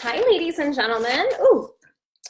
Hi, ladies and gentlemen. Ooh,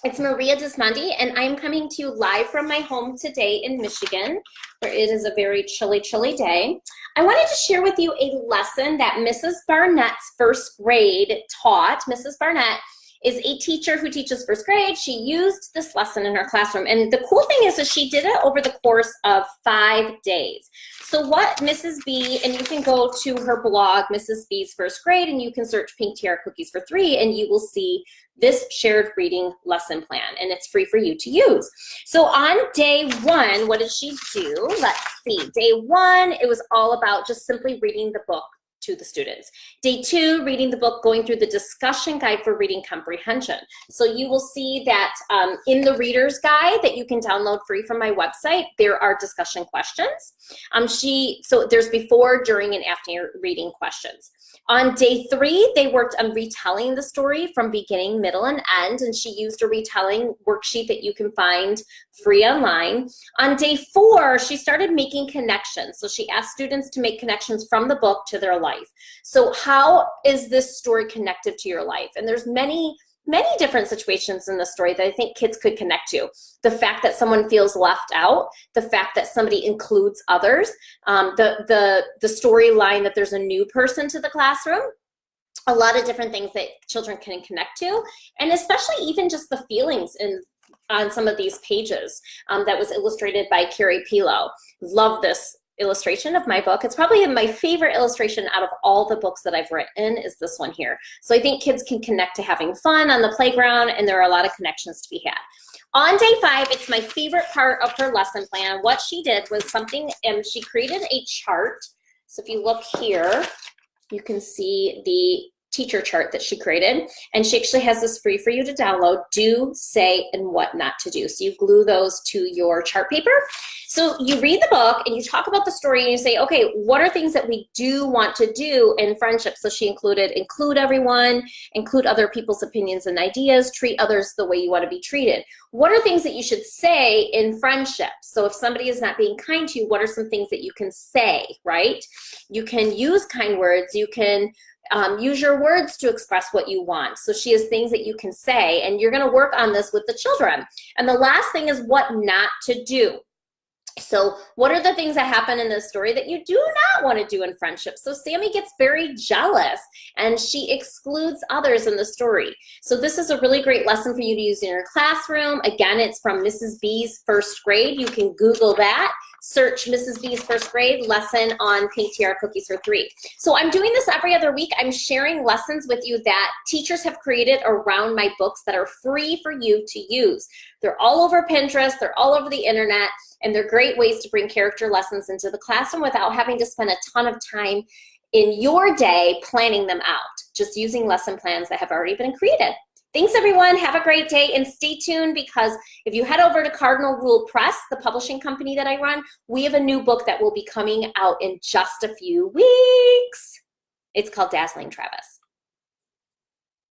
it's Maria Dismondy, and I'm coming to you live from my home today in Michigan, where it is a very chilly, chilly day. I wanted to share with you a lesson that Mrs. Barnett's first grade taught. Mrs. Barnett is a teacher who teaches first grade. She used this lesson in her classroom, and the cool thing is that she did it over the course of 5 days. So what Mrs. B, and you can go to her blog, Mrs. B's First Grade, and you can search Pink Tiara Cookies for 3, and you will see this shared reading lesson plan, and it's free for you to use. So on day 1, what did she do? Let's see. Day 1, it was all about just simply reading the book to the students. Day 2, reading the book, going through the discussion guide for reading comprehension. So you will see that in the reader's guide that you can download free from my website, there are discussion questions. So there's before, during, and after reading questions. On day 3, they worked on retelling the story from beginning, middle, and end, and she used a retelling worksheet that you can find free online. On day 4, she started making connections. So she asked students to make connections from the book to their life. So how is this story connected to your life? And there's many different situations in the story that I think kids could connect to. The fact that someone feels left out, the fact that somebody includes others, the storyline that there's a new person to the classroom, a lot of different things that children can connect to, and especially even just the feelings on some of these pages that was illustrated by Carrie Pilo. Love this illustration of my book. It's probably my favorite illustration out of all the books that I've written is this one here. So I think kids can connect to having fun on the playground, and there are a lot of connections to be had. On day 5, it's my favorite part of her lesson plan. What she did was something, she created a chart. So if you look here, you can see the teacher chart that she created, and she actually has this free for you to download: do, say, and what not to do. So you glue those to your chart paper. So you read the book and you talk about the story and you say, okay, what are things that we do want to do in friendship? So she included include everyone, include other people's opinions and ideas, treat others the way you want to be treated. What are things that you should say in friendship? So if somebody is not being kind to you, what are some things that you can say, right? You can use kind words. You can use your words to express what you want. So she has things that you can say, and you're going to work on this with the children. And the last thing is what not to do. So what are the things that happen in this story that you do not want to do in friendship? So Sammy gets very jealous and she excludes others in the story. So this is a really great lesson for you to use in your classroom. Again, it's from Mrs. B's First Grade. You can Google that. Search Mrs. B's First Grade lesson on Pink Tiara Cookies for 3. So I'm doing this every other week. I'm sharing lessons with you that teachers have created around my books that are free for you to use. They're all over Pinterest, they're all over the internet, and they're great ways to bring character lessons into the classroom without having to spend a ton of time in your day planning them out, just using lesson plans that have already been created. Thanks, everyone. Have a great day, and stay tuned, because if you head over to Cardinal Rule Press, the publishing company that I run, we have a new book that will be coming out in just a few weeks. It's called Dazzling Travis.